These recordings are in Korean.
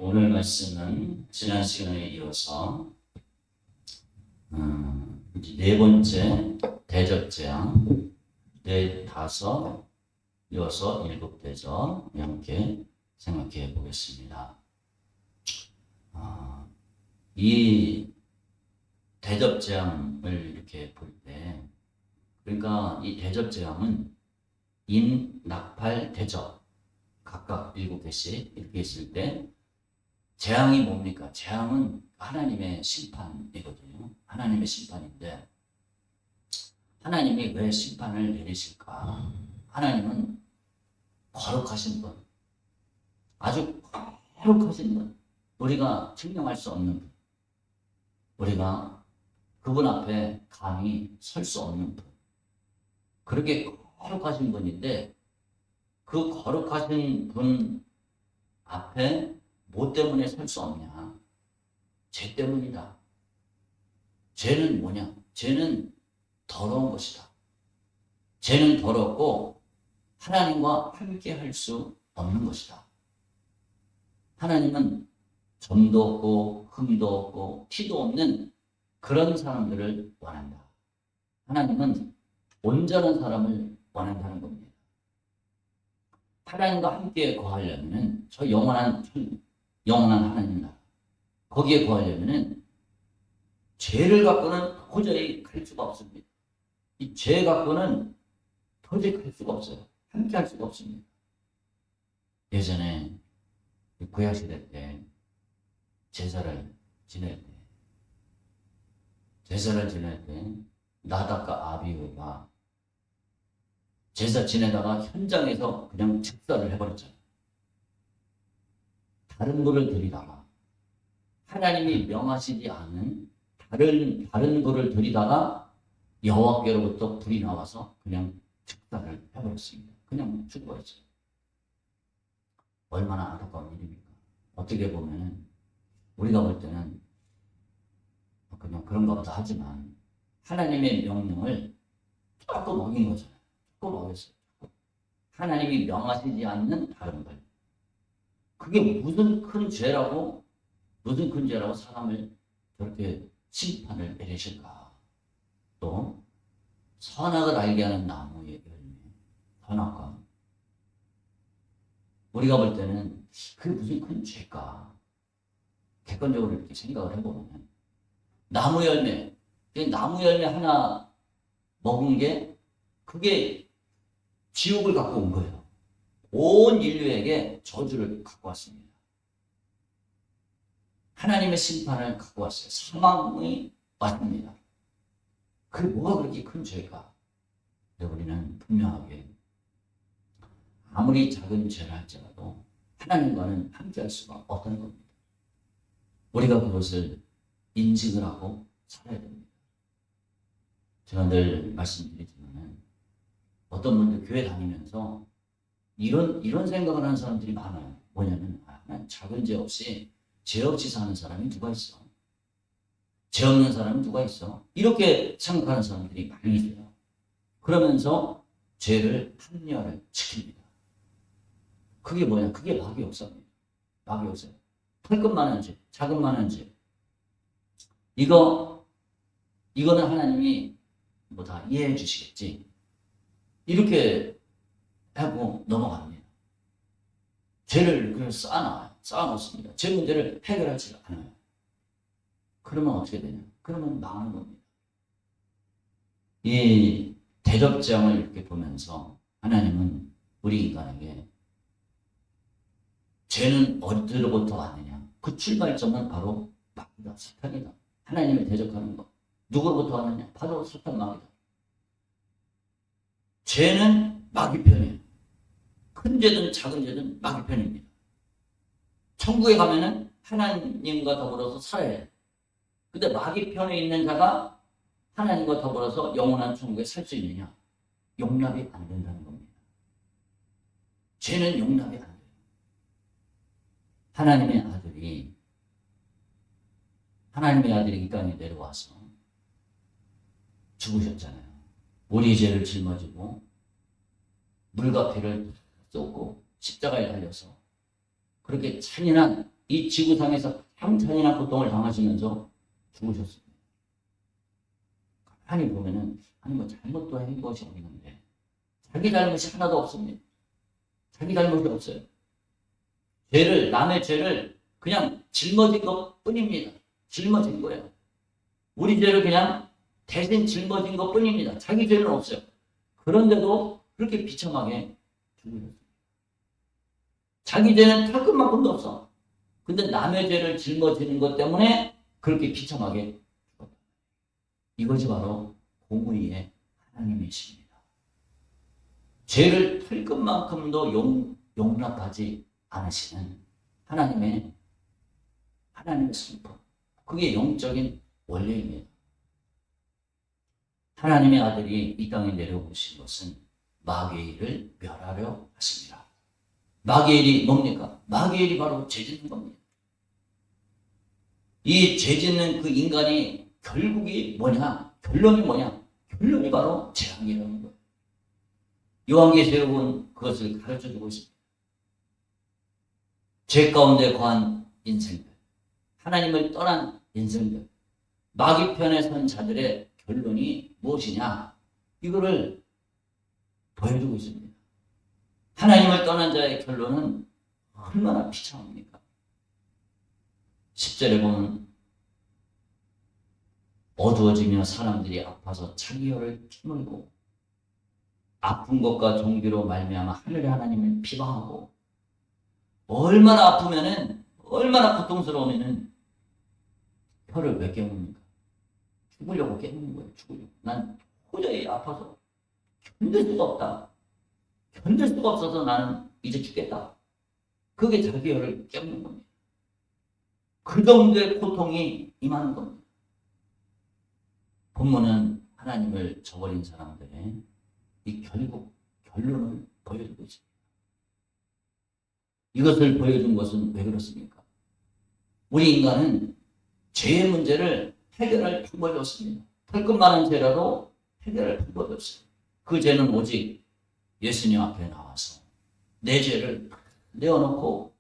오늘 말씀은 지난 시간에 이어서 이제 네 번째 대접재앙, 네, 다섯, 여섯, 일곱 대접 이렇게 생각해 보겠습니다. 이 대접재앙을 이렇게 볼 때, 그러니까 이 대접재앙은 인, 낙팔, 대접 각각 7개씩 이렇게 있을 때 재앙이 뭡니까? 재앙은 하나님의 심판이거든요. 하나님의 심판인데 하나님이 왜 심판을 내리실까? 하나님은 거룩하신 분, 아주 거룩하신 분, 우리가 증명할 수 없는 분, 우리가 그분 앞에 감히 설 수 없는 분, 그렇게 거룩하신 분인데 그 거룩하신 분 앞에 뭐 때문에 설 수 없냐? 죄 때문이다. 죄는 뭐냐? 죄는 더러운 것이다. 죄는 더럽고 하나님과 함께 할 수 없는 것이다. 하나님은 점도 없고 흠도 없고 티도 없는 그런 사람들을 원한다. 하나님은 온전한 사람을 원한다는 겁니다. 하나님과 함께 거하려면 저 영원한 하나님 나라 거기에 거하려면 죄를 갖고는 도저히 갈 수가 없습니다. 이 죄 갖고는 도저히 갈 수가 없어요. 함께 할 수가 없습니다. 예전에 구약시대 때 제사를 지낼 때 나답과 아비후가 제사 지내다가 현장에서 그냥 즉사를 해버렸잖아요. 다른 불을 들이다가 하나님이 명하시지 않은 다른 불을 들이다가 여호와께로부터 불이 나와서 그냥 즉사를 해버렸습니다. 그냥 죽어버렸어요. 얼마나 안타까운 일입니까? 어떻게 보면 우리가 볼 때는 그냥 그런가 보다 하지만 하나님의 명령을 조금 어긴 거잖아요. 조금 어겼어요. 하나님이 명하시지 않는 다른 걸. 그게 무슨 큰 죄라고 사람을 저렇게 심판을 내리실까? 또 선악을 알게 하는 나무의 열매, 선악과 우리가 볼 때는 그게 무슨 큰 죄일까? 객관적으로 이렇게 생각을 해보면 나무 열매 하나 먹은 게 그게 지옥을 갖고 온 거예요. 온 인류에게 저주를 갖고 왔습니다. 하나님의 심판을 갖고 왔어요. 사망이 왔습니다. 그게 뭐가 그렇게 큰 죄일까? 우리는 분명하게 아무리 작은 죄를 할지라도 하나님과는 함께할 수가 없다는 겁니다. 우리가 그것을 인식을 하고 살아야 됩니다. 제가 늘 말씀드리지만 어떤 분들 교회 다니면서 이런 생각을 하는 사람들이 많아요. 뭐냐면 작은 죄 없이 사는 사람이 누가 있어? 죄 없는 사람이 누가 있어? 이렇게 생각하는 사람들이 많이 있어요. 그러면서 죄를 합리화를 시킵니다. 그게 뭐냐? 그게 막이 없습니다. 막이 없어요. 털끝만한 죄, 작은만한 죄. 이거는 하나님이 뭐 다 이해해 주시겠지. 이렇게 하고 넘어갑니다. 죄를 그냥 쌓아놓습니다. 죄 문제를 해결하지 않아요. 그러면 어떻게 되냐? 그러면 망하는 겁니다. 이 대접재앙을 이렇게 보면서 하나님은 우리 인간에게 죄는 어디로부터 왔느냐? 그 출발점은 바로 마귀다, 사탄이다. 하나님을 대적하는 것. 누구로부터 왔느냐? 바로 사탄 마귀다. 죄는 마귀 편이에요. 큰 죄든 작은 죄든 마귀 편입니다. 천국에 가면은 하나님과 더불어서 살아야 해요. 근데 마귀 편에 있는 자가 하나님과 더불어서 영원한 천국에 살 수 있느냐? 용납이 안 된다는 겁니다. 죄는 용납이 안 돼요. 하나님의 아들이 이 땅에 내려와서 죽으셨잖아요. 우리 죄를 짊어지고 물과 피를 쏟고 십자가에 달려서 그렇게 잔인한 이 지구상에서 가장 잔인한 고통을 당하시면서 죽으셨습니다. 가만히 보면은 아니 뭐 잘못도 한 것이 없는데 자기 잘못이 하나도 없습니다. 자기 잘못이 없어요. 남의 죄를 그냥 짊어진 것 뿐입니다. 짊어진 거예요. 우리 죄를 그냥 대신 짊어진 것 뿐입니다. 자기 죄는 없어요. 그런데도 그렇게 비참하게 죽으셨어요. 자기 죄는 털 것만큼도 없어. 근데 남의 죄를 짊어지는 것 때문에 그렇게 비참하게 죽었다. 이것이 바로 공의의 하나님이십니다. 죄를 털 것만큼도 용납하지 않으시는 하나님의 성품. 그게 영적인 원리입니다. 하나님의 아들이 이 땅에 내려오신 것은 마귀의 일을 멸하려 하십니다. 마귀의 일이 뭡니까? 마귀의 일이 바로 죄 짓는 겁니다. 이 죄 짓는 그 인간이 결국이 뭐냐? 결론이 뭐냐? 결론이 바로 재앙이라는 거예요. 요한계시록은 그것을 가르쳐주고 있습니다. 죄 가운데 거한 인생들, 하나님을 떠난 인생들, 마귀 편에 선 자들의 결론이 무엇이냐? 이거를 보여주고 있습니다. 하나님을 떠난 자의 결론은 얼마나 비참합니까? 10절에 보면 어두워지며 사람들이 아파서 자기 혀를 깨물고 아픈 것과 종기로 말미암아 하늘의 하나님을 비방하고 얼마나 아프면은 얼마나 고통스러우면은 혀를 왜 깨물습니까? 죽으려고 깨무는 거예요. 죽으려고. 난 도저히 아파서 견딜 수가 없다. 견딜 수가 없어서 나는 이제 죽겠다. 그게 자기 혀를 깨무는 겁니다. 그 정도의 고통이 임하는 겁니다. 본문은 하나님을 저버린 사람들의 이 결국 결론을 보여주고 있습니다. 이것을 보여준 것은 왜 그렇습니까? 우리 인간은 죄의 문제를 해결할 방법이 없습니다. 할 것만한 죄라도 해결할 방법이 없어요. 그 죄는 오직 예수님 앞에 나와서 내 죄를 내어놓고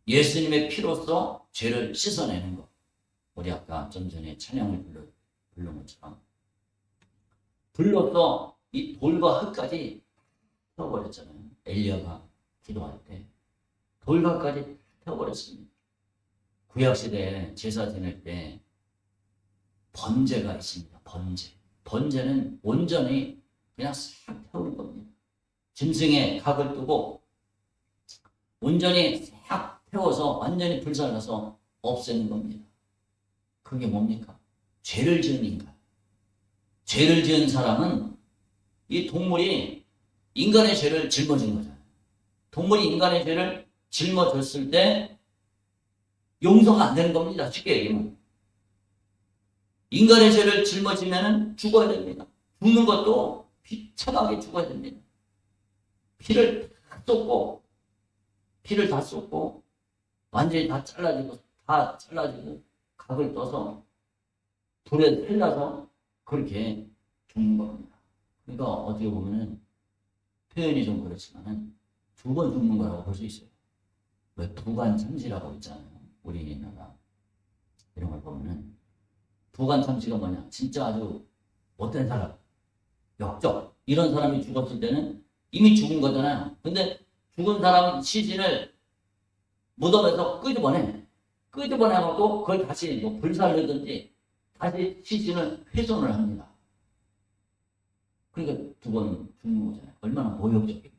예수님의 피로써 죄를 씻어내는 것. 우리 아까 좀 전에 찬양을 부른 것처럼 불로써 이 돌과 흙까지 태워버렸잖아요. 엘리야가 기도할 때 돌과 흙까지 태워버렸습니다. 구약시대에 제사 지낼 때 번제가 있습니다. 번제는 온전히 그냥 싹 태우는 겁니다. 짐승의 각을 뜨고 온전히 싹 태워서 완전히 불살라서 없애는 겁니다. 그게 뭡니까? 죄를 지은 인간. 죄를 지은 사람은 이 동물이 인간의 죄를 짊어진 거잖아요. 동물이 인간의 죄를 짊어졌을 때 용서가 안 되는 겁니다. 쉽게 얘기하면. 인간의 죄를 짊어지면 죽어야 됩니다. 죽는 것도 비참하게 죽어야 됩니다. 피를 다 쏟고 완전히 다 잘라지고 각을 떠서 불에 흘려서 그렇게 죽는 겁니다. 그러니까 어떻게 보면은 표현이 좀 그렇지만은 2번 죽는 거라고 볼 수 있어요. 왜 부관참시라고 있잖아요. 우리나라 이런 걸 보면은 부관참시가 뭐냐? 진짜 아주 못된 사람, 역적 이런 사람이 죽었을 때는 이미 죽은 거잖아요. 근데 죽은 사람 시신을 무덤에서 끄집어내갖고 그걸 다시 뭐 불살르든지 다시 시신을 훼손을 합니다. 그러니까 2번 죽는 거잖아요. 얼마나 모욕적이에요.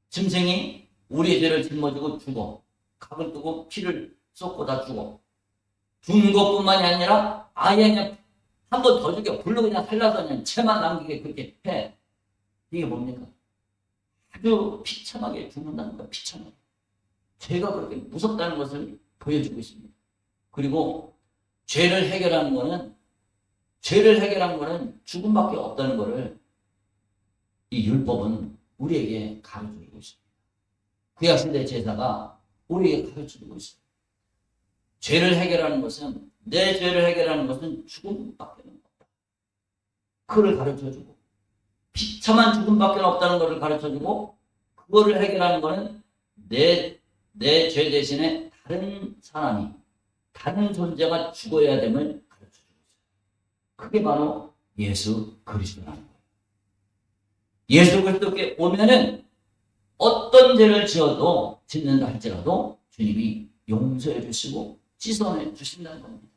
짐승이 우리의 죄를 짊어지고 죽어. 각을 뜨고 피를 쏟고 다 죽어. 죽는 것뿐만이 아니라 아예 그냥 한 번 더 죽여. 불로 그냥 살라서 그냥 채만 남기게 그렇게 해. 이게 뭡니까? 아주 비참하게 죽는다는 거야. 비참하게. 죄가 그렇게 무섭다는 것을 보여주고 있습니다. 그리고 죄를 해결하는 거는 죽음밖에 없다는 것을 이 율법은 우리에게 가르쳐주고 있습니다. 구약시대 제사가 우리에게 가르쳐주고 있습니다. 죄를 해결하는 것은 내 죄를 해결하는 것은 죽음밖에 없다. 그걸 가르쳐주고 비참한 죽음밖에 없다는 것을 가르쳐주고 그거를 해결하는 것은 내 죄 대신에 다른 사람이, 다른 존재가 죽어야 됨을 가르쳐주고 있어요. 그게 바로 예수 그리스도라는 거예요. 예수 그리스도께 오면은 어떤 죄를 지어도 짓는다 할지라도 주님이 용서해 주시고 씻어내 주신다는 겁니다.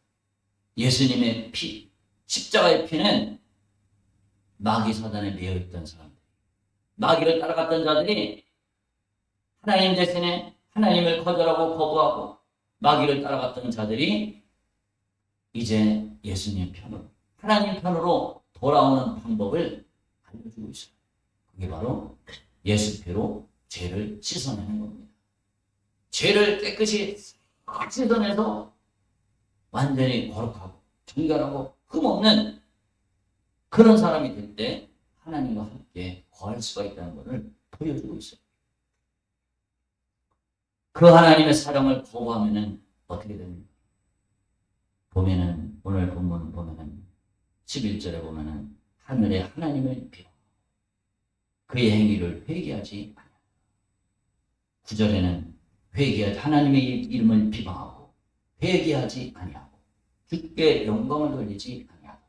예수님의 피, 십자가의 피는 마귀 사단에 매여있던 사람들, 마귀를 따라갔던 자들이 하나님 대신에 하나님을 거절하고 거부하고 마귀를 따라갔던 자들이 이제 예수님 편으로, 하나님 편으로 돌아오는 방법을 알려주고 있어요. 그게 바로 예수 피로 죄를 씻어내는 겁니다. 죄를 깨끗이 싹 씻어내서 완전히 거룩하고 정결하고 흠없는 그런 사람이 될 때 하나님과 함께 거할 수가 있다는 것을 보여주고 있어요. 그 하나님의 사랑을 거부하면은 어떻게 됩니까? 보면은, 오늘 본문 보면은 11절에 보면은 하늘에 하나님을 비워 그의 행위를 회개하지 않아. 9절에는 회개하지, 하나님의 이름을 비방하고 회개하지 아니하고 주께 영광을 돌리지 아니하고.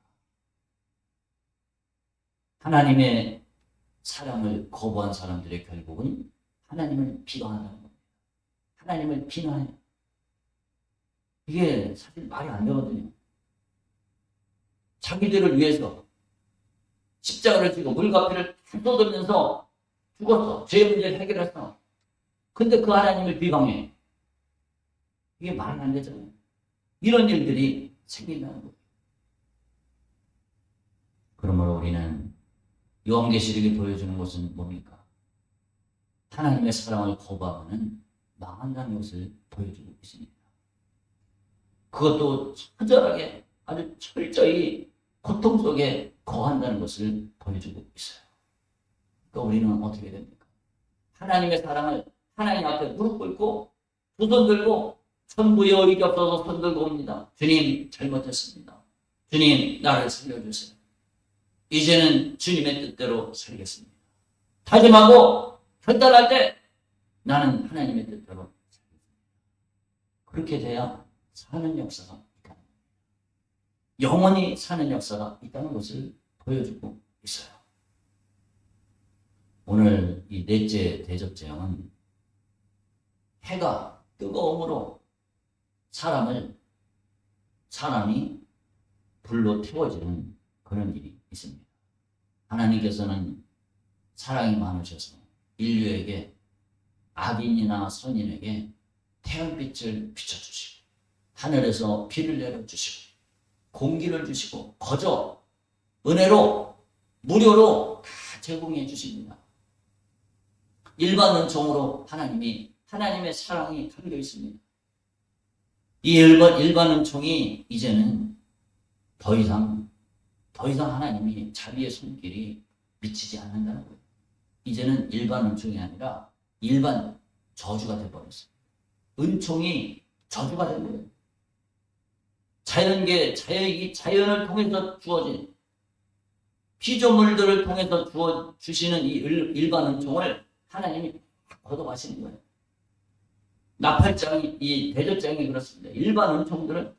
하나님의 사랑을 거부한 사람들의 결국은 하나님을 비방한다는 겁니다. 하나님을 비난해. 이게 사실 말이 안 되거든요. 자기들을 위해서 십자가를 지고 물과 피를 쏟으면서 죽었어. 죄의 문제를 해결했어. 근데 그 하나님을 비방해. 이게 말이 안 되잖아요. 이런 일들이 생긴다는 거예요. 그러므로 우리는 요한계시록이 보여주는 것은 뭡니까? 하나님의 사랑을 거부하면 망한다는 것을 보여주고 있습니다. 그것도 처절하게 아주 철저히 고통 속에 거한다는 것을 보여주고 있어요. 그러니까 우리는 어떻게 됩니까? 하나님의 사랑을 하나님 앞에 무릎 꿇고 두 손 들고 천부여 이리 없어서 손 들고 옵니다. 주님 잘못했습니다. 주님 나를 살려주세요. 이제는 주님의 뜻대로 살겠습니다. 다짐하고 결단할 때 나는 하나님의 뜻대로 살겠습니다. 그렇게 돼야 사는 역사가 있다. 영원히 사는 역사가 있다는 것을 보여주고 있어요. 오늘 이 넷째 대접제형은 해가 뜨거움으로 사람이 불로 태워지는 그런 일이 있습니다. 하나님께서는 사랑이 많으셔서 인류에게 악인이나 선인에게 태양빛을 비춰주시고 하늘에서 비를 내려주시고 공기를 주시고 거저 은혜로 무료로 다 제공해 주십니다. 일반 은총으로 하나님의 사랑이 담겨 있습니다. 이 일반 은총이 이제는 더 이상 하나님이 자비의 손길이 미치지 않는다는 거예요. 이제는 일반 은총이 아니라 일반 저주가 되어버렸어요. 은총이 저주가 된 거예요. 자연을 통해서 주어진 피조물들을 통해서 주시는 이 일반 은총을 하나님이 걷어가시는 거예요. 나팔장이, 이 대접장이 그렇습니다. 일반 은총들은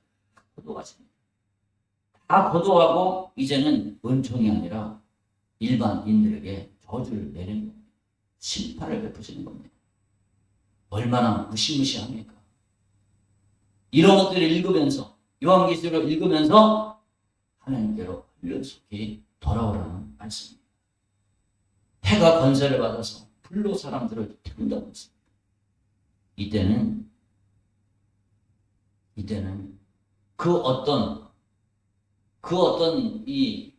걷어가십니다. 다 걷어가고 이제는 은총이 아니라 일반인들에게 저주를 내리는 겁니다. 심판을 베푸시는 겁니다. 얼마나 무시무시합니까? 이런 것들을 읽으면서 요한계시록을 읽으면서 하나님께로 흘러속히 돌아오라는 말씀입니다. 해가 권세를 받아서 불로 사람들을 태운다고 했습니다. 이때는 그 어떤 이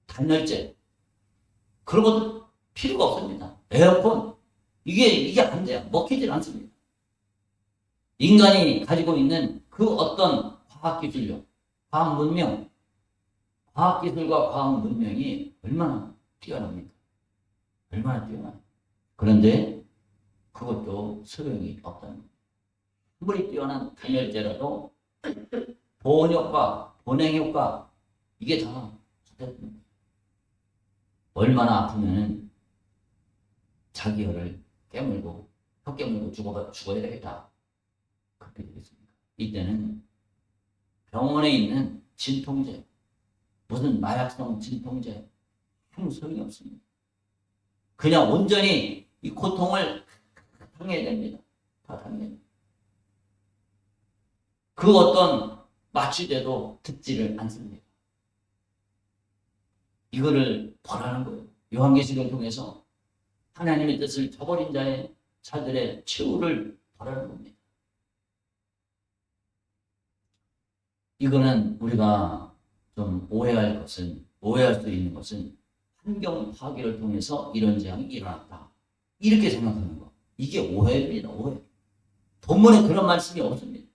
단열재 그런 것도 필요가 없습니다. 에어컨 이게 안 돼요. 먹히질 않습니다. 인간이 가지고 있는 그 어떤 과학기술력, 과학문명, 과학기술과 과학문명이 얼마나 뛰어납니까? 얼마나 뛰어나요? 그런데 그것도 소용이 없다는 거예요. 아무리 뛰어난 단열재라도 보온효과, 보냉효과 이게 다 좋다는 거예요. 얼마나 아프면 자기 혀를 깨물고 혁경 물고 죽어야 되겠다. 그렇게 되겠습니까? 이때는 병원에 있는 진통제, 무슨 마약성 진통제, 아무 소용이 없습니다. 그냥 온전히 이 고통을 당해야 됩니다. 다 당해야 됩니다. 그 어떤 마취제도 듣지를 않습니다. 이거를 벌하는 거예요. 요한계시록을 통해서 하나님의 뜻을 저버린 자들의 최후를 벌하는 겁니다. 이거는 우리가 좀 오해할 수 있는 것은 환경 파괴를 통해서 이런 재앙이 일어났다. 이렇게 생각하는 거. 이게 오해입니다. 오해. 본문에 그런 말씀이 없습니다.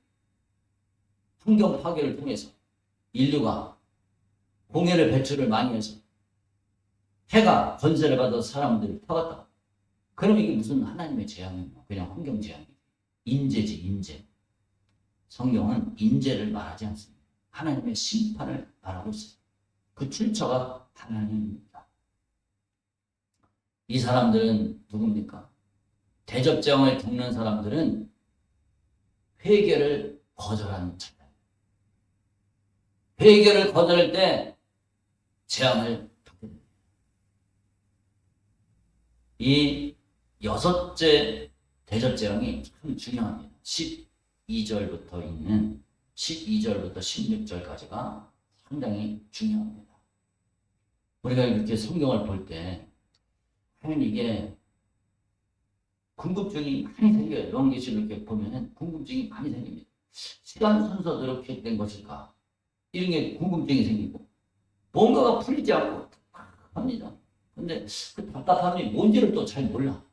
환경 파괴를 통해서 인류가 공해를 배출을 많이 해서 해가 건설을 받아서 사람들을 태웠다. 그럼 이게 무슨 하나님의 재앙이냐? 그냥 환경 재앙이지. 인재지, 인재. 성경은 인재를 말하지 않습니다. 하나님의 심판을 말하고 있어요. 그 출처가 하나님입니다. 이 사람들은 누굽니까? 대접재앙을 겪는 사람들은 회개를 거절하는 자예요. 회개를 거절할 때 재앙을 받게 됩니다. 이 여섯째 대접재앙이 참 중요합니다. 12절부터 있는 12절부터 16절까지가 상당히 중요합니다. 우리가 이렇게 성경을 볼 때 하면 이게 궁금증이 많이 생겨요. 요한계시록 이렇게 보면은 궁금증이 많이 생깁니다. 시간 순서대로 이렇게 된 것일까? 이런 게 궁금증이 생기고 뭔가가 풀리지 않고 답답합니다. 근데 그 답답함이 뭔지를 또 잘 몰라.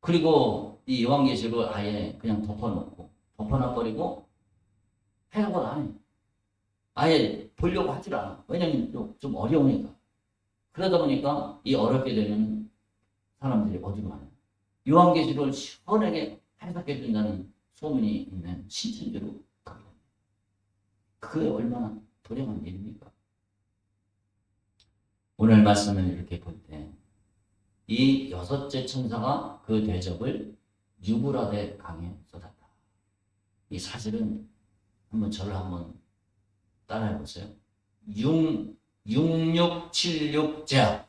그리고 이 요한계시록을 아예 그냥 덮어놔버리고 해석을 안 해. 아예 보려고 하질 않아. 왜냐면 좀 어려우니까. 그러다 보니까 이 어렵게 되면 사람들이 어디로 가냐. 요한계시록을 시원하게 해석해 준다는 소문이 있는 신천지로 가게 됩니다. 그게 얼마나 도량한 일입니까? 오늘 말씀을 이렇게 볼 때 이 여섯째 천사가 그 대접을 유브라데 강에 쏟았다. 이 사실은 저를 한번 따라해 보세요. 6676 재앙.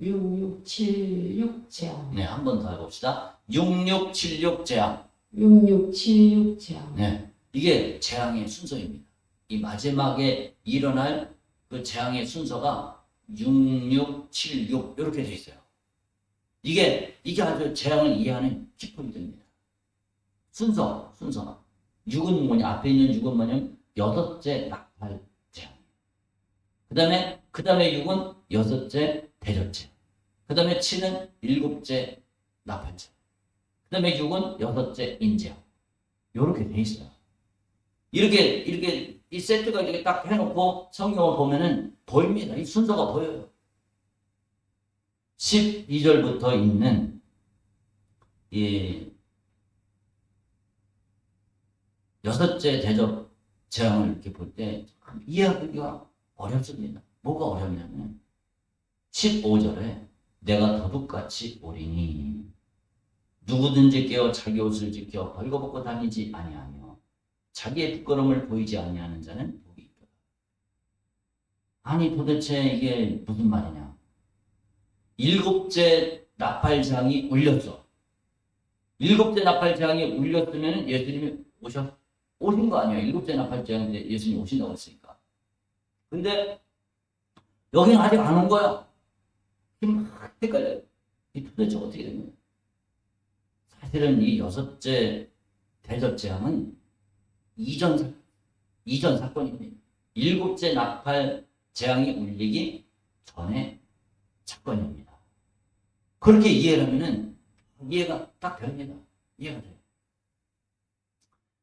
6676 재앙. 네, 한 번 더 해봅시다. 6676 재앙. 6676 재앙. 네, 이게 재앙의 순서입니다. 이 마지막에 일어날 그 재앙의 순서가 6676 이렇게 돼 있어요. 이게 아주 재앙을 이해하는 키포인트입니다. 순서. 6은 뭐냐? 앞에 있는 6은 뭐냐면 여섯째 낙팔 재앙. 그 다음에 6은 여섯째 대접재. 그 다음에 7은 일곱째 나팔재. 그 다음에 6은 여섯째 인재앙. 요렇게 돼 있어요. 이렇게 이 세트가 이렇게 딱 해놓고 성경을 보면은 보입니다. 이 순서가 보여요. 12절부터 있는 이 여섯째 대접 재앙을 이렇게 볼 때 이해하기가 어렵습니다. 뭐가 어렵냐면 15절에 내가 도둑같이 오리니 누구든지 깨어 자기 옷을 지켜 벌거벗고 다니지 아니하며 자기의 부끄러움을 보이지 아니하는 자는 복이 있다. 아니 도대체 이게 무슨 말이냐? 일곱째 나팔장이 울렸어. 일곱째 나팔장이 울렸으면 예수님이 오신 거 아니에요? 일곱째 나팔장인데 예수님이 오신다고 했으니까. 근데 여기는 아직 안 온 거야. 헷갈려요. 이 도대체 어떻게 된 거야? 사실은 이 여섯째 대접재앙은 이전 사건입니다. 일곱째 나팔 재앙이 울리기 전에 사건입니다. 그렇게 이해를 하면은 이해가 딱 됩니다. 이해가 돼요.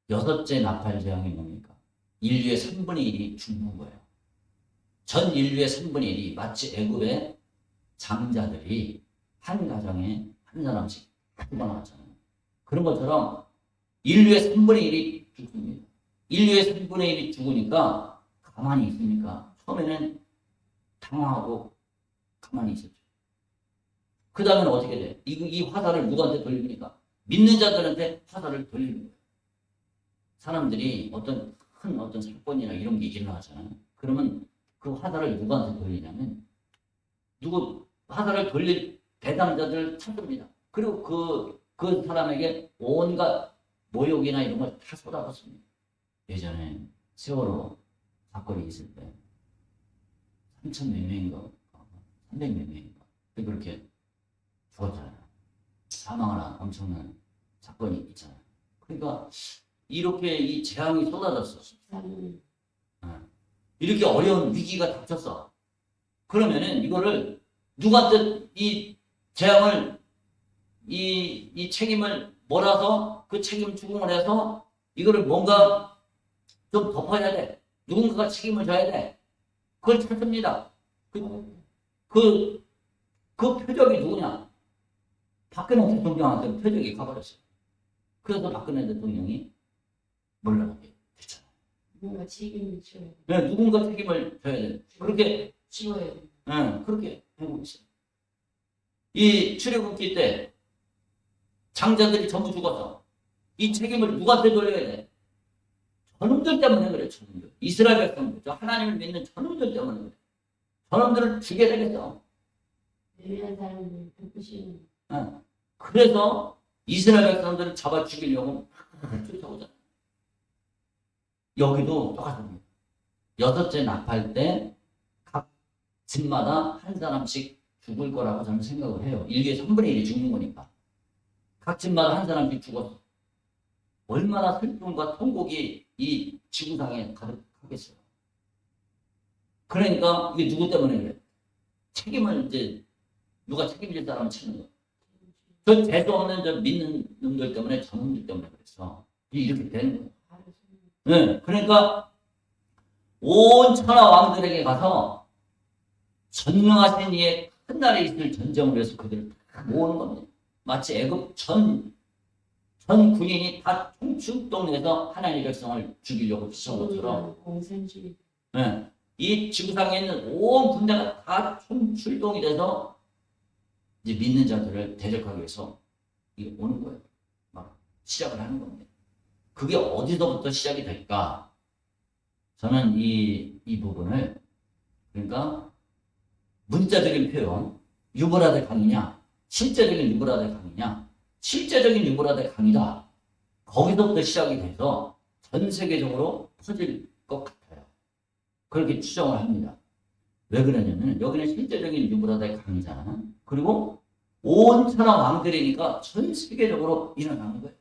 여섯째 나팔 재앙이 뭡니까? 인류의 3분의 1이 죽는 거예요. 전 인류의 3분의 1이 마치 애굽의 장자들이 한 가정에 한 사람씩 죽어나왔잖아요. 그런 것처럼 인류의 3분의 1이 죽습니다. 인류의 3분의 1이 죽으니까 가만히 있습니까? 처음에는 당황하고 가만히 있었죠. 그 다음에는 어떻게 돼? 이 화살을 누구한테 돌립니까? 믿는 자들한테 화살을 돌리는 거예요. 사람들이 어떤 사건이나 이런 게 일어나잖아요. 그러면 그 화살을 누구한테 돌리냐면 화살을 돌릴 대상자들을 찾습니다. 그리고 그 사람에게 온갖 모욕이나 이런 걸 다 쏟아붓습니다. 예전에 세월호 사건이 있을 때 3천 몇 명인가 300 몇 명인가 그렇게 죽었잖아요. 사망을 한 엄청난 사건이 있잖아요. 그러니까 이렇게 이 재앙이 쏟아졌어. 이렇게 어려운 위기가 닥쳤어. 그러면은 이거를 누구한테 이 재앙을 이 책임을 몰아서 그 책임 추궁을 해서 이거를 뭔가 좀 덮어야 돼. 누군가가 책임을 져야 돼. 그걸 찾습니다. 그 표적이 누구냐? 박근혜 대통령한테 표적이 가버렸어요. 그래서 박근혜 대통령이 물러나게 됐잖아요. 누군가 책임을 져야 돼. 네, 누군가 책임을 져야 돼. 그렇게 지워야 돼. 네, 그렇게 하고 있어요. 이 출애굽기 때 장자들이 전부 죽었어. 이 책임을 누구한테 돌려야 돼? 저놈들 때문에 그래, 저놈들. 이스라엘 백성들, 저 하나님을 믿는 저놈들 때문에 그래. 저놈들을 죽여야 되겠어. 예민한 사람들 듣고시는. 그래서 이스라엘 백성들을 잡아 죽이려고 쫓아오잖아. 여기도 똑같습니다. 6째 납할 때 각 집마다 한 사람씩 죽을 거라고 저는 생각을 해요. 인류의 3분의 1이 죽는 거니까. 각 집마다 한 사람씩 죽었어. 얼마나 슬픔과 통곡이 이 지구상에 가득하겠어요. 그러니까 이게 누구 때문에 그래? 책임을 이제 누가 책임질 사람을 찾는 거야. 저 재수 없는 저 믿는 놈들 때문에 저놈들 때문에 그랬어. 이렇게 되는 거예요. 네, 그러니까 온 천하 왕들에게 가서 전능하신 이의 큰 날에 있을 전쟁을 위해서 그들을 다 모으는 겁니다. 마치 애굽 전 군인이 다 총출동해서 하나님의 백성을 죽이려고 쫓아온 것처럼 공산주의. 네, 이 지구상에 있는 온 군대가 다 총출동이 돼서 이제 믿는 자들을 대적하기 위해서 이게 오는 거예요. 막 시작을 하는 겁니다. 그게 어디서부터 시작이 될까? 저는 이 부분을 그러니까 문자적인 표현 유보라 대 강이냐 실제적인 유보라 대 강이냐 실제적인 유보라 대 강이다. 거기서부터 시작이 돼서 전 세계적으로 퍼질 것 같아요. 그렇게 추정을 합니다. 왜 그러냐면 여기는 실제적인 유보라 대 강이잖아. 그리고 온 천하 왕들이니까 전 세계적으로 일어나는 거예요.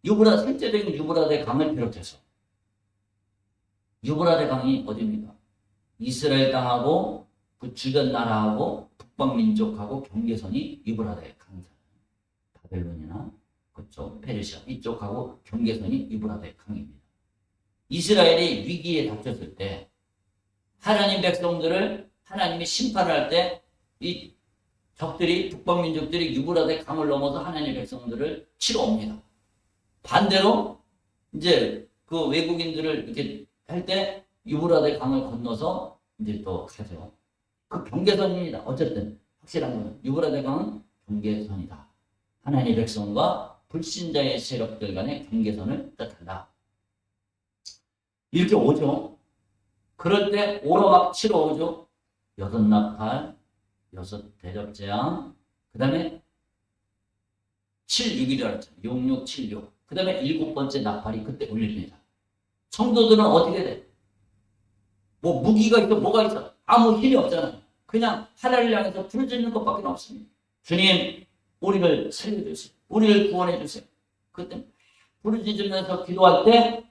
실제적인 유브라데 강을 비롯해서 유브라데 강이 어디입니까? 이스라엘 땅하고 그 주변 나라하고 북방민족하고 경계선이 유브라데 강이잖아요. 바벨론이나 그쪽 페르시아 이쪽하고 경계선이 유브라데 강입니다. 이스라엘이 위기에 닥쳤을 때 하나님 백성들을 하나님이 심판할 때 이 적들이 북방민족들이 유브라데 강을 넘어서 하나님의 백성들을 치러 옵니다. 반대로 이제 그 외국인들을 이렇게 할 때 유브라데 강을 건너서 이제 또 가죠. 그 경계선입니다. 어쨌든 확실한 거는 유브라데 강은 경계선이다. 하나님의 백성과 불신자의 세력들 간의 경계선을 뜻한다. 이렇게 오죠. 그럴 때 오러 막 치러 오죠. 6나팔, 6 대접재앙, 그 다음에 76이라고 했잖아요. 6676. 그 다음에 7번째 나팔이 그때 울립니다. 성도들은 어떻게 돼? 뭐 무기가 있어, 뭐가 있어? 아무 힘이 없잖아. 그냥 하나님을 향해서 부르짖는 것밖에 없습니다. 주님, 우리를 살려주세요. 우리를 구원해주세요. 그때 부르짖으면서 기도할 때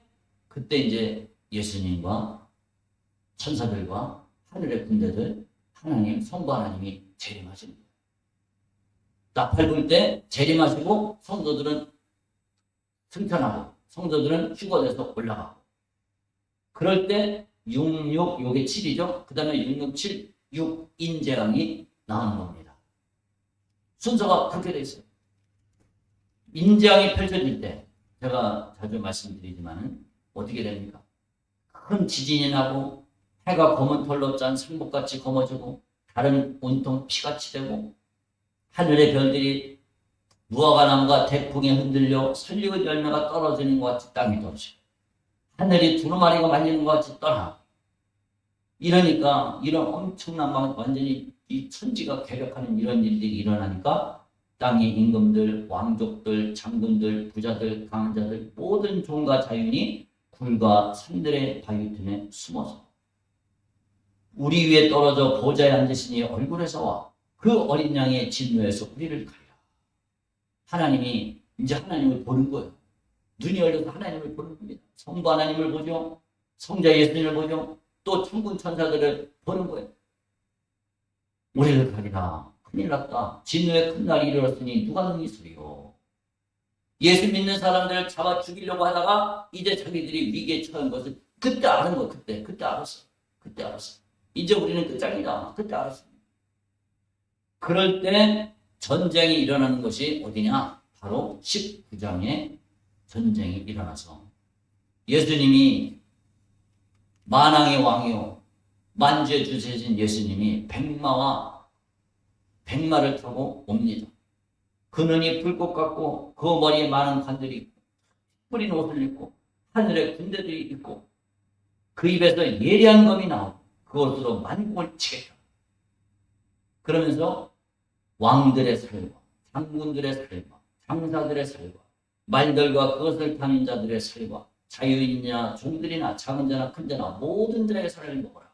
그때 이제 예수님과 천사들과 하늘의 군대들 하나님, 성부 하나님이 재림하십니다. 나팔 불 때 재림하시고 성도들은 승천하고 성도들은 휴거돼서 올라가고 그럴 때 66, 요게 7이죠. 그 다음에 667, 6인재앙이 나오는 겁니다. 순서가 그렇게 돼 있어요. 인재앙이 펼쳐질 때 제가 자주 말씀드리지만 어떻게 됩니까? 큰 지진이 나고 해가 검은 털로 짠 상복같이 검어지고 다른 온통 피같이 되고 하늘의 별들이 무화과 나무가 태풍에 흔들려 설리고 열매가 떨어지는 것 같이 땅에 떨어져. 하늘이 두루마리가 말리는 것 같이 떠나. 이러니까 이런 엄청난 완전히 이 천지가 괴력하는 이런 일들이 일어나니까 땅의 임금들, 왕족들, 장군들, 부자들, 강자들 모든 종과 자연이 굴과 산들의 바위 틈에 숨어서 우리 위에 떨어져 보좌에 앉으시니 얼굴에서와 그 어린 양의 진노에서 우리를 가리라. 하나님이 이제 하나님을 보는 거예요. 눈이 열려서 하나님을 보는 겁니다. 성부 하나님을 보죠. 성자 예수님을 보죠. 또 천군 천사들을 보는 거예요. 우리를 가리라. 큰일 났다. 진노의 큰 날이 이르렀으니 누가 능히 서리요. 예수 믿는 사람들을 잡아 죽이려고 하다가 이제 자기들이 위기에 처한 것을 그때 아는 거예요. 그때 알았어. 그때 알았어. 이제 우리는 끝장이다. 그때 알았어. 그럴 때 전쟁이 일어나는 것이 어디냐? 바로 19장에 전쟁이 일어나서 예수님이 만왕의 왕이요 만주의 주세신 예수님이 백마를 타고 옵니다. 그 눈이 불꽃 같고 그 머리에 많은 관들이 있고 뿌린 옷을 입고 하늘에 군대들이 있고 그 입에서 예리한 검이 나오고 그것으로 만국을 치겠다. 그러면서 왕들의 살과 장군들의 살과 장사들의 살과 말들과 그것을 타는 자들의 살과 자유인이나 종들이나 작은 자나 큰 자나 모든 자의 살을 먹어라.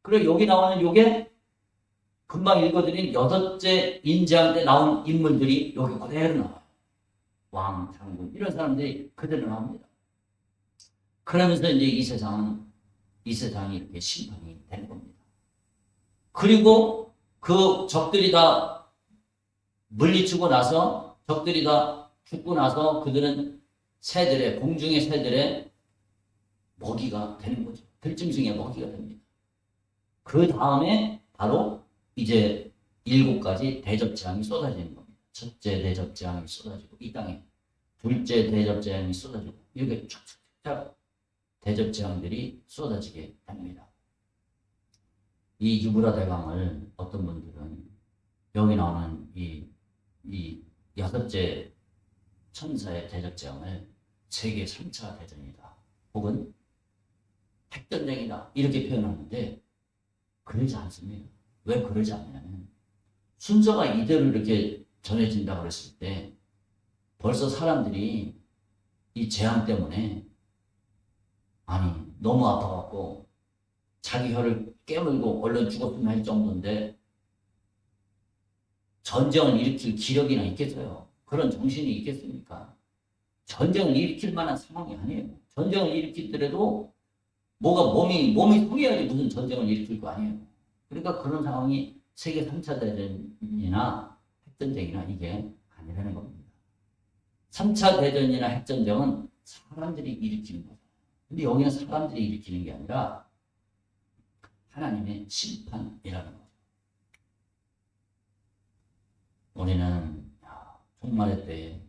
그리고 여기 나오는 요게 금방 읽어드린 8째 인재한 때 나온 인물들이 여기 그대로 나와요. 왕, 장군 이런 사람들이 그대로 나옵니다. 그러면서 이제 이 세상이 이렇게 심판이 되는 겁니다. 그리고 그 적들이 다 물리치고 나서 적들이 다 죽고 나서 그들은 공중의 새들의 먹이가 되는 거죠. 들짐승의 먹이가 됩니다. 그 다음에 바로 이제 7가지 대접재앙이 쏟아지는 겁니다. 첫째 대접재앙이 쏟아지고 이 땅에 둘째 대접재앙이 쏟아지고 이렇게 쫙쫙쫙 대접재앙들이 쏟아지게 됩니다. 이 유브라 대강을 어떤 분들은 여기 나오는 이 6째 천사의 대접재앙을 세계 3차 대전이다. 혹은 핵전쟁이다. 이렇게 표현하는데 그러지 않습니다. 왜 그러지 않냐면 순서가 이대로 이렇게 전해진다고 그랬을 때 벌써 사람들이 이 재앙 때문에 너무 아파갖고 자기 혀를 깨물고 얼른 죽었으면 할 정도인데 전쟁을 일으킬 기력이나 있겠어요? 그런 정신이 있겠습니까? 전쟁을 일으킬 만한 상황이 아니에요. 전쟁을 일으키더라도 몸이 통해야지 무슨 전쟁을 일으킬 거 아니에요. 그러니까 그런 상황이 세계 3차 대전이나 핵전쟁이나 이게 아니라는 겁니다. 3차 대전이나 핵전쟁은 사람들이 일으키는 거죠. 근데 여기는 사람들이 일으키는 게 아니라 하나님의 심판이라는 거죠. 우리는 종말의 때에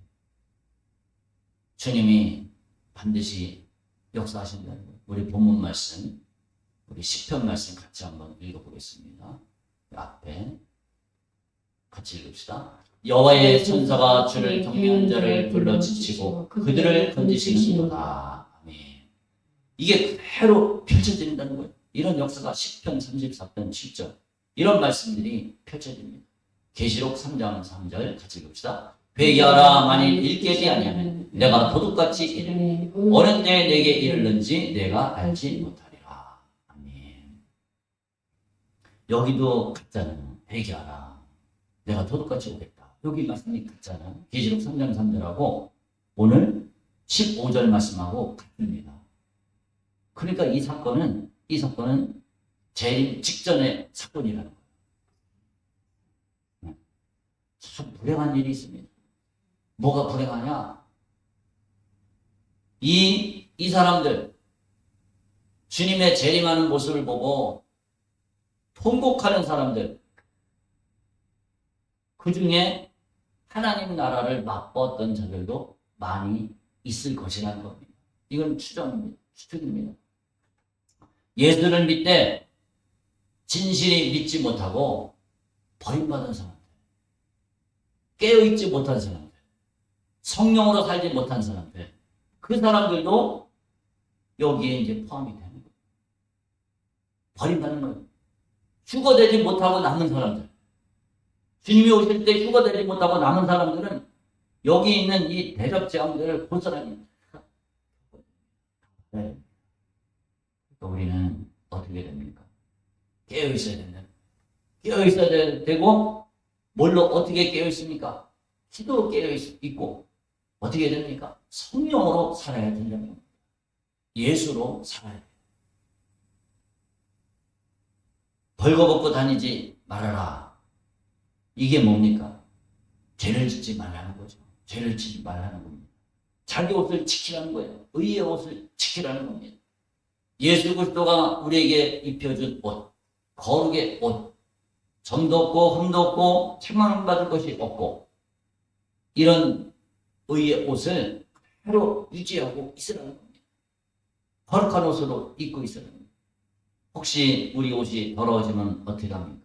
주님이 반드시 역사하신다는 거예요. 우리 본문 말씀, 우리 시편 말씀 같이 한번 읽어보겠습니다. 앞에 같이 읽읍시다. 여호와의 천사가 주를 경외하는 자를 불러 지치고 그들을 건지시는도다. 아멘. 이게 그대로 펼쳐진다는 거예요. 이런 역사가 시편 34편 7절 이런 말씀들이 펼쳐집니다. 계시록 3장 3절 같이 읽읍시다. 회개하라. 만일 읽게 아니하면 내가 도둑같이 이르리 어느 때 내게 이르는지 내가 알지 못하리라. 아멘. 여기도 같잖아요. 회개하라. 내가 도둑같이 오겠다. 여기 말씀이 같잖아요. 계시록 3장 3절하고 오늘 15절 말씀하고 같습니다. 그러니까 이 사건은 재림 직전의 사건이라는 거예요. 참 불행한 일이 있습니다. 뭐가 불행하냐? 이 사람들 주님의 재림하는 모습을 보고 통곡하는 사람들, 그 중에 하나님 나라를 맛보았던 자들도 많이 있을 것이라는 겁니다. 이건 추측입니다. 예수를 믿되 진실이 믿지 못하고 버림받은 사람들, 깨어있지 못한 사람들, 성령으로 살지 못한 사람들, 그 사람들도 여기에 이제 포함이 되는 거예요. 버림받는 거예요. 휴거되지 못하고 남은 사람들, 주님이 오실 때 휴거되지 못하고 남은 사람들은 여기 있는 이 대접제왕들을 고스란히 네. 우리는 어떻게 됩니까? 깨어있어야 된다. 깨어있어야 되고 뭘로 어떻게 깨어있습니까? 기도로 깨어있고 어떻게 됩니까? 성령으로 살아야 된다는 겁니다. 예수로 살아야 돼요. 벌거벗고 다니지 말아라. 이게 뭡니까? 죄를 짓지 말라는 거죠. 죄를 짓지 말라는 겁니다. 자기 옷을 지키라는 거예요. 의의 옷을 지키라는 겁니다. 예수 그리스도가 우리에게 입혀준 옷, 거룩의 옷, 점도 없고 흠도 없고 책망받을 것이 없고 이런 의의 옷을 그대로 유지하고 있으라는 겁니다. 거룩한 옷으로 입고 있으라는 겁니다. 혹시 우리 옷이 더러워지면 어떻게 합니까?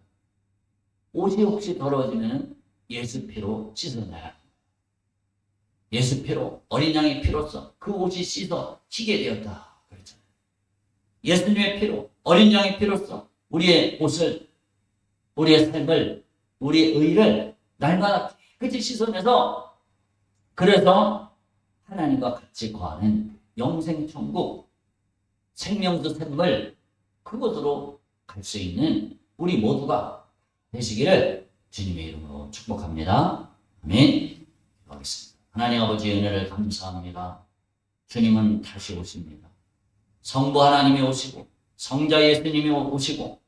옷이 혹시 더러워지면 예수 피로 씻어내야 합니다. 예수 피로, 어린 양의 피로써 그 옷이 씻어 희게 되었다. 그랬잖아요. 예수님의 피로, 어린 양의 피로써 우리의 옷을, 우리의 삶을, 우리의 의를 날마다 깨끗이 씻어내서 그래서 하나님과 같이 거하는 영생천국, 생명수 샘물 그곳으로 갈 수 있는 우리 모두가 되시기를 주님의 이름으로 축복합니다. 아멘. 기도하겠습니다. 하나님 아버지의 은혜를 감사합니다. 주님은 다시 오십니다. 성부 하나님이 오시고 성자 예수님이 오시고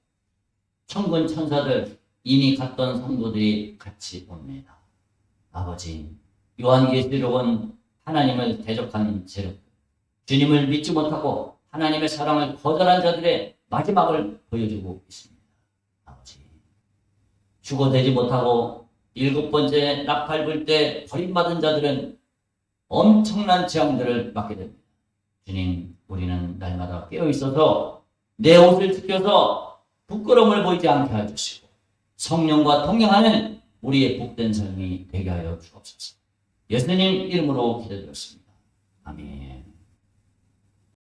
천군 천사들 이미 갔던 성도들이 같이 옵니다. 아버지, 요한계시록은 하나님을 대적하는 세력, 주님을 믿지 못하고 하나님의 사랑을 거절한 자들의 마지막을 보여주고 있습니다. 아버지, 죽어되지 못하고 7번째 나팔 때 버림받은 자들은 엄청난 재앙들을 맞게 됩니다. 주님, 우리는 날마다 깨어있어서 내 옷을 지켜서 부끄러움을 보이지 않게 해주시고 성령과 동행하는 우리의 복된 삶이 되게 하여 주옵소서. 예수님 이름으로 기도드렸습니다. 아멘.